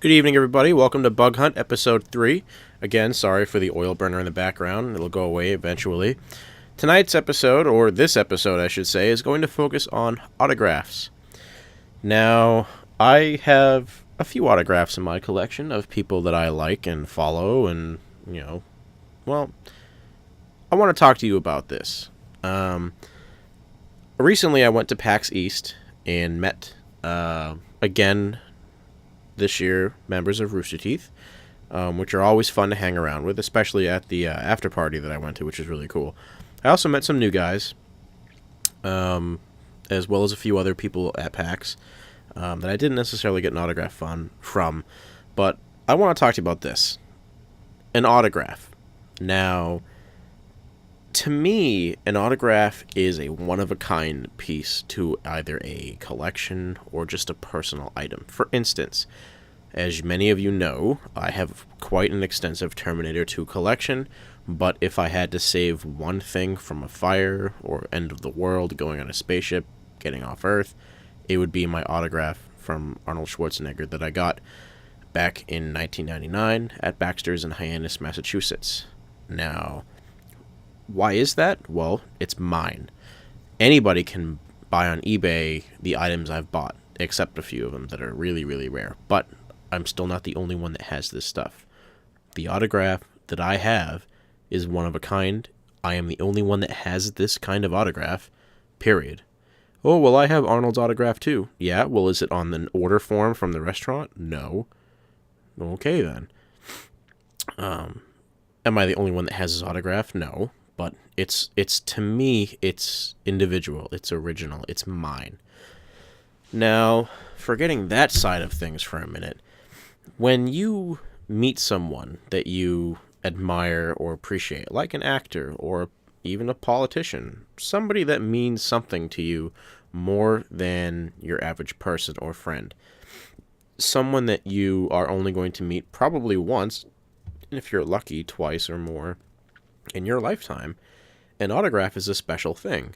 Good evening, everybody. Welcome to Bug Hunt, Episode 3. Again, sorry for the oil burner in the background. It'll go away eventually. Tonight's episode, or this episode, I should say, is going to focus on autographs. Now, I have a few autographs in my collection of people that I like and follow, and, well, I want to talk to you about this. Recently, I went to PAX East and met, again, this year, members of Rooster Teeth, which are always fun to hang around with, especially at the after party that I went to, which is really cool. I also met some new guys, as well as a few other people at PAX that I didn't necessarily get an autograph from, but I want to talk to you about this. An autograph. Now, to me, an autograph is a one-of-a-kind piece to either a collection or just a personal item. For instance, as many of you know, I have quite an extensive Terminator 2 collection, but if I had to save one thing from a fire or end of the world, going on a spaceship, getting off Earth, it would be my autograph from Arnold Schwarzenegger that I got back in 1999 at Baxter's in Hyannis, Massachusetts. Now, why is that? Well, it's mine. Anybody can buy on eBay the items I've bought, except a few of them that are really, really rare. But I'm still not the only one that has this stuff. The autograph that I have is one of a kind. I am the only one that has this kind of autograph, period. Oh, well, I have Arnold's autograph too. Yeah, well, is it on the order form from the restaurant? No. Okay, then. Am I the only one that has his autograph? No. But it's to me, it's individual, it's original, it's mine. Now, forgetting that side of things for a minute, when you meet someone that you admire or appreciate, like an actor or even a politician, somebody that means something to you more than your average person or friend, someone that you are only going to meet probably once, and if you're lucky, twice or more, in your lifetime, an autograph is a special thing.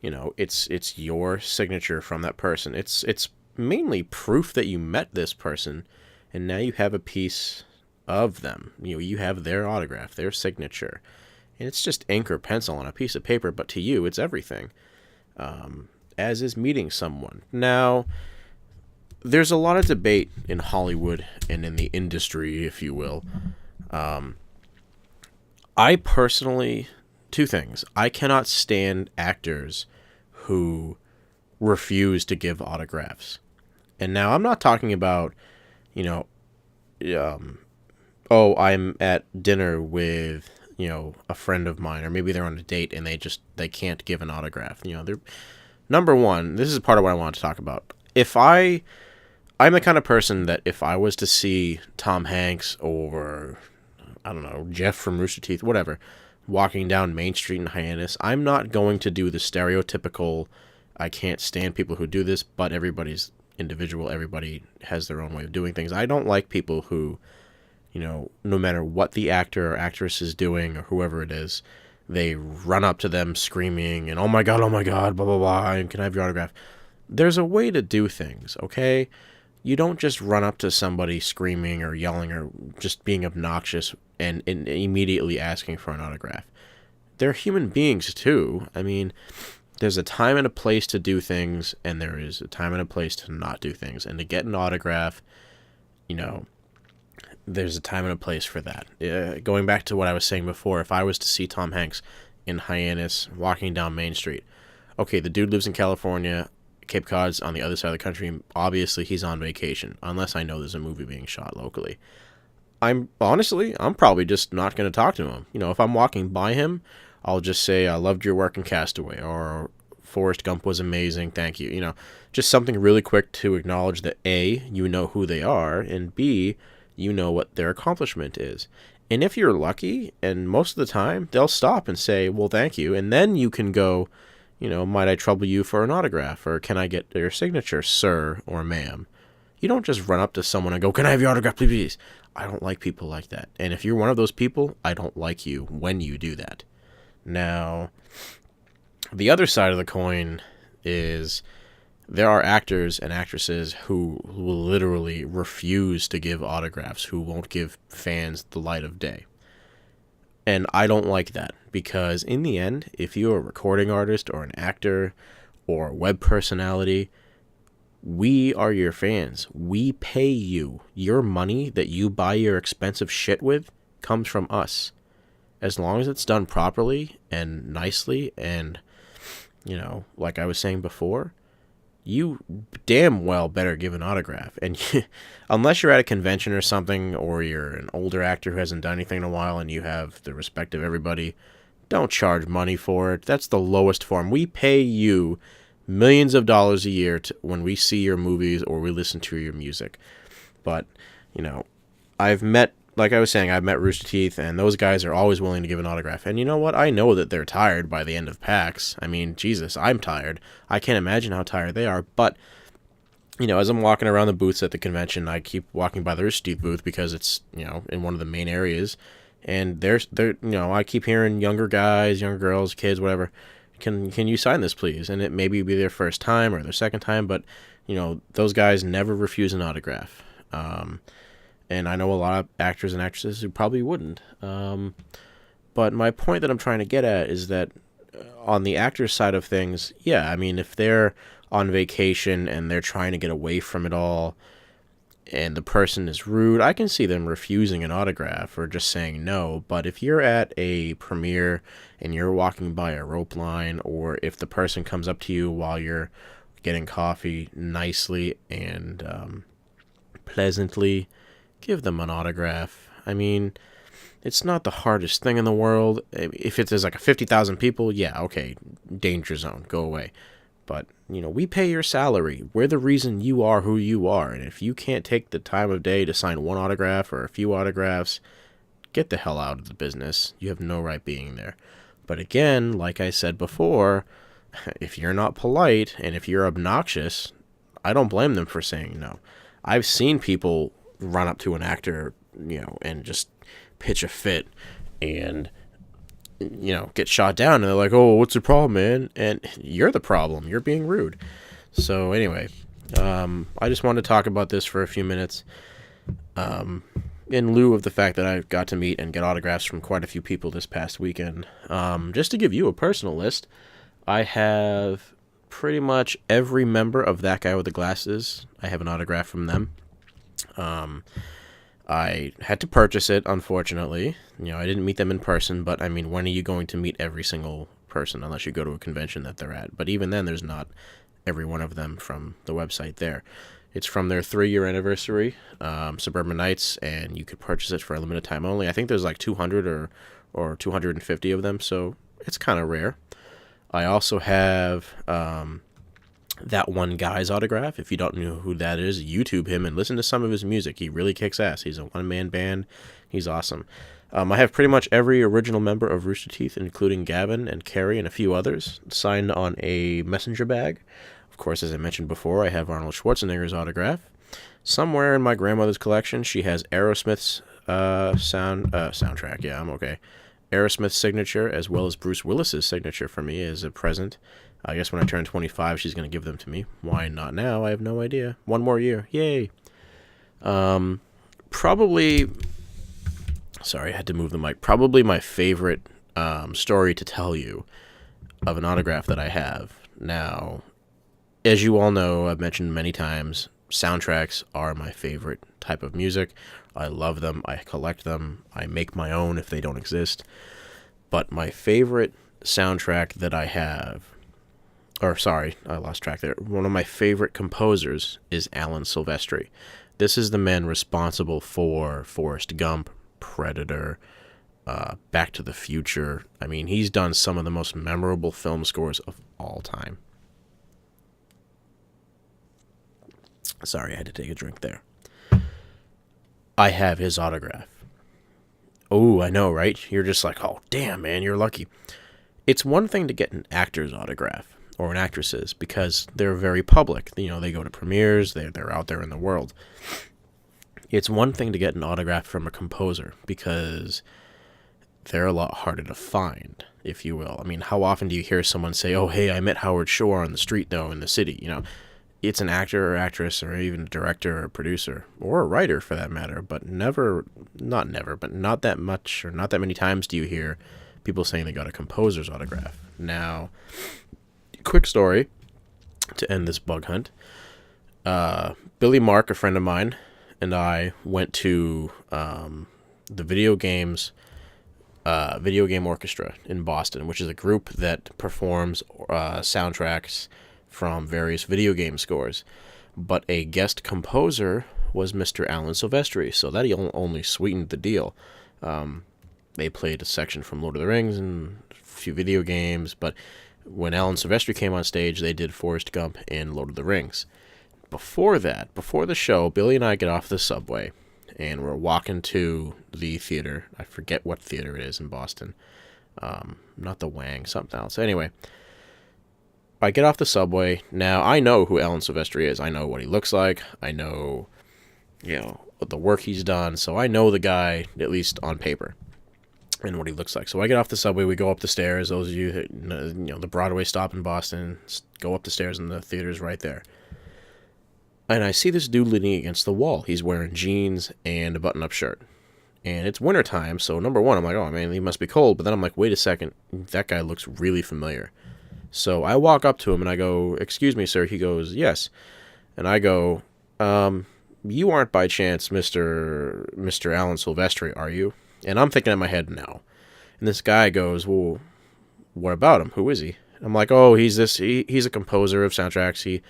It's your signature from that person. It's mainly proof that you met this person, and now you have a piece of them. You have their autograph, their signature, and it's just ink or pencil on a piece of paper. But to you, it's everything. As is meeting someone. Now, there's a lot of debate in Hollywood and in the industry, if you will. I personally, two things. I cannot stand actors who refuse to give autographs. And now I'm not talking about, I'm at dinner with, a friend of mine, or maybe they're on a date and they can't give an autograph. They're, number one, this is part of what I want to talk about. I'm the kind of person that if I was to see Tom Hanks or, I don't know, Jeff from Rooster Teeth, whatever, walking down Main Street in Hyannis, I'm not going to do the stereotypical, I can't stand people who do this, but everybody's individual, everybody has their own way of doing things. I don't like people who, no matter what the actor or actress is doing or whoever it is, they run up to them screaming and, oh my god, blah, blah, blah, and can I have your autograph? There's a way to do things, okay? You don't just run up to somebody screaming or yelling or just being obnoxious and immediately asking for an autograph. They're human beings too. I mean, there's a time and a place to do things, and there is a time and a place to not do things. And to get an autograph, there's a time and a place for that. Going back to what I was saying before, if I was to see Tom Hanks in Hyannis walking down Main Street, okay, the dude lives in California, Cape Cod's on the other side of the country. Obviously, he's on vacation, unless I know there's a movie being shot locally. I'm probably just not going to talk to him. If I'm walking by him, I'll just say, I loved your work in Castaway, or Forrest Gump was amazing, thank you. Just something really quick to acknowledge that A, you know who they are, and B, you know what their accomplishment is. And if you're lucky, and most of the time, they'll stop and say, well, thank you, and then you can go, might I trouble you for an autograph, or can I get your signature, sir or ma'am? You don't just run up to someone and go, can I have your autograph, please? I don't like people like that. And if you're one of those people, I don't like you when you do that. Now, the other side of the coin is There are actors and actresses who will literally refuse to give autographs, who won't give fans the light of day. And I don't like that, because in the end, if you're a recording artist or an actor or a web personality, we are your fans. We pay you. Your money that you buy your expensive shit with comes from us. As long as it's done properly and nicely and, like I was saying before, you damn well better give an autograph. And unless you're at a convention or something, or you're an older actor who hasn't done anything in a while and you have the respect of everybody, don't charge money for it. That's the lowest form. We pay you millions of dollars a year when we see your movies or we listen to your music. But, I've met Rooster Teeth, and those guys are always willing to give an autograph. And you know what? I know that they're tired by the end of PAX. I mean, Jesus, I'm tired. I can't imagine how tired they are. But, as I'm walking around the booths at the convention, I keep walking by the Rooster Teeth booth because it's, in one of the main areas. And they're I keep hearing younger guys, younger girls, kids, whatever. Can you sign this, please? And it maybe be their first time or their second time, but, those guys never refuse an autograph. And I know a lot of actors and actresses who probably wouldn't. But my point that I'm trying to get at is that on the actor's side of things, yeah, I mean, if they're on vacation and they're trying to get away from it all and the person is rude, I can see them refusing an autograph or just saying no. But if you're at a premiere and you're walking by a rope line, or if the person comes up to you while you're getting coffee nicely and pleasantly, give them an autograph. I mean, it's not the hardest thing in the world. If there's like 50,000 people, yeah, okay, danger zone, go away. But, we pay your salary. We're the reason you are who you are. And if you can't take the time of day to sign one autograph or a few autographs, get the hell out of the business. You have no right being there. But again, like I said before, if you're not polite and if you're obnoxious, I don't blame them for saying no. I've seen people run up to an actor, and just pitch a fit and, get shot down. And they're like, oh, what's the problem, man? And you're the problem. You're being rude. So anyway, I just wanted to talk about this for a few minutes. In lieu of the fact that I got to meet and get autographs from quite a few people this past weekend. Just to give you a personal list, I have pretty much every member of That Guy with the Glasses. I have an autograph from them. I had to purchase it, unfortunately. I didn't meet them in person, but I mean, when are you going to meet every single person unless you go to a convention that they're at? But even then, there's not every one of them from the website there. It's from their 3-year anniversary, Suburban Nights, and you could purchase it for a limited time only. I think there's like 200 or 250 of them, so it's kind of rare. I also have That One Guy's autograph. If you don't know who that is, YouTube him and listen to some of his music. He really kicks ass. He's a one-man band. He's awesome. I have pretty much every original member of Rooster Teeth, including Gavin and Carrie and a few others, signed on a messenger bag. Of course, as I mentioned before, I have Arnold Schwarzenegger's autograph. Somewhere in my grandmother's collection, she has Aerosmith's soundtrack. Yeah, I'm okay. Aerosmith's signature, as well as Bruce Willis's signature for me as a present. I guess when I turn 25, she's going to give them to me. Why not now? I have no idea. One more year. Yay. Probably... Sorry, I had to move the mic. Probably my favorite story to tell you of an autograph that I have. Now, as you all know, I've mentioned many times, soundtracks are my favorite type of music. I love them. I collect them. I make my own if they don't exist. But my favorite soundtrack that I have... Or, sorry, I lost track there. One of my favorite composers is Alan Silvestri. This is the man responsible for Forrest Gump, Predator, Back to the Future. I mean, he's done some of the most memorable film scores of all time. Sorry, I had to take a drink there. I have his autograph. Oh, I know, right? You're just like, oh, damn, man, you're lucky. It's one thing to get an actor's autograph or an actress's because they're very public. They go to premieres, they're out there in the world. It's one thing to get an autograph from a composer because they're a lot harder to find, if you will. I mean, how often do you hear someone say, oh, hey, I met Howard Shore on the street, though, in the city? it's an actor or actress or even a director or a producer or a writer for that matter, but not that much or not that many times do you hear people saying they got a composer's autograph. Now, quick story to end this bug hunt. Billy Mark, a friend of mine, and I went to the Video Game Orchestra in Boston, which is a group that performs soundtracks from various video game scores. But a guest composer was Mr. Alan Silvestri, so that only sweetened the deal. They played a section from Lord of the Rings and a few video games, but when Alan Silvestri came on stage, they did Forrest Gump and Lord of the Rings. Before the show, Billy and I get off the subway, and we're walking to the theater. I forget what theater it is in Boston. Not the Wang, something else. Anyway, I get off the subway. Now, I know who Alan Silvestri is. I know what he looks like. I know, what the work he's done. So I know the guy, at least on paper, and what he looks like. So I get off the subway. We go up the stairs. Those of you that know the Broadway stop in Boston, go up the stairs, and the theater's right there. And I see this dude leaning against the wall. He's wearing jeans and a button-up shirt. And it's wintertime, so number one, I'm like, oh, man, he must be cold. But then I'm like, wait a second, that guy looks really familiar. So I walk up to him, and I go, excuse me, sir. He goes, yes. And I go, you aren't by chance Mr. Alan Silvestri, are you? And I'm thinking in my head, no. And this guy goes, well, what about him? Who is he? I'm like, oh, he's a composer of soundtracks.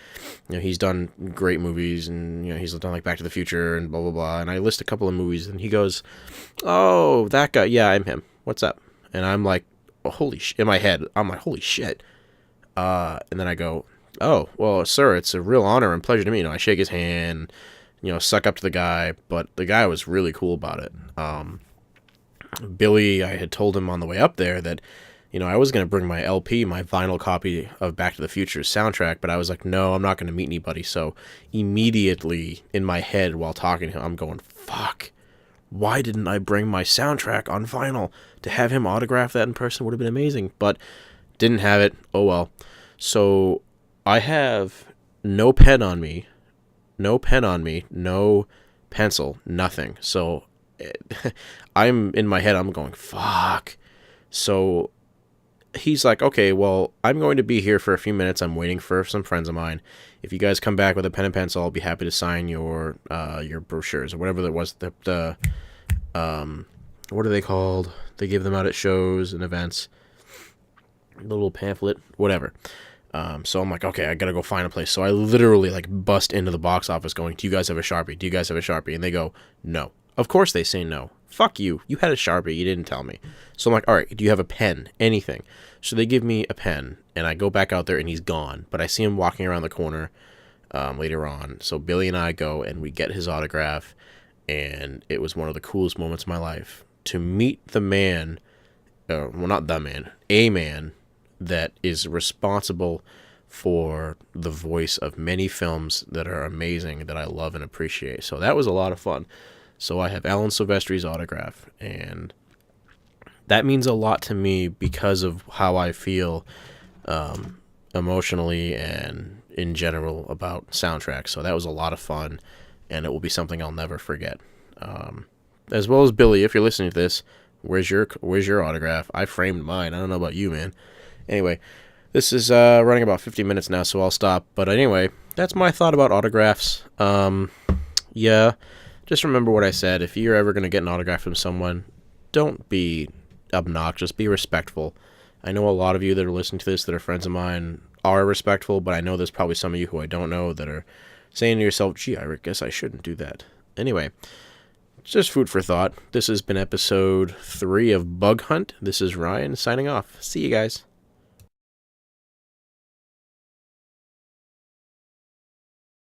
He's done great movies, and he's done like Back to the Future and blah blah blah. And I list a couple of movies, and he goes, oh, that guy, yeah, I'm him. What's up? And I'm like, oh, holy shit! In my head, I'm like, holy shit. And then I go, oh, well, sir, it's a real honor and pleasure to me. I shake his hand, suck up to the guy, but the guy was really cool about it. Billy, I had told him on the way up there that, I was going to bring my LP, my vinyl copy of Back to the Future's soundtrack, but I was like, no, I'm not going to meet anybody. So immediately in my head while talking to him, I'm going, fuck, why didn't I bring my soundtrack on vinyl? To have him autograph that in person would have been amazing, but didn't have it. Oh well. So I have no pen on me, no pencil, nothing. So I'm in my head, I'm going, fuck. So he's like, okay, well, I'm going to be here for a few minutes. I'm waiting for some friends of mine. If you guys come back with a pen and pencil, I'll be happy to sign your brochures or whatever that was. The what are they called? They give them out at shows and events. The little pamphlet, whatever. So I'm like, okay, I gotta go find a place. So I literally bust into the box office going, do you guys have a Sharpie? Do you guys have a Sharpie? And they go, no. Of course they say no. Fuck you. You had a Sharpie. You didn't tell me. So I'm like, all right, do you have a pen? Anything. So they give me a pen, and I go back out there, and he's gone. But I see him walking around the corner later on. So Billy and I go, and we get his autograph, and it was one of the coolest moments of my life. To meet the man, well, not the man, a man that is responsible for the voice of many films that are amazing, that I love and appreciate. So that was a lot of fun. So I have Alan Silvestri's autograph, and that means a lot to me because of how I feel emotionally and in general about soundtracks. So that was a lot of fun, and it will be something I'll never forget. As well as Billy, if you're listening to this, where's your autograph? I framed mine. I don't know about you, man. Anyway, this is running about 50 minutes now, so I'll stop. But anyway, that's my thought about autographs. Yeah. Just remember what I said. If you're ever going to get an autograph from someone, don't be obnoxious. Be respectful. I know a lot of you that are listening to this that are friends of mine are respectful, but I know there's probably some of you who I don't know that are saying to yourself, gee, I guess I shouldn't do that. Anyway, it's just food for thought. This has been episode 3 of Bug Hunt. This is Ryan signing off. See you guys.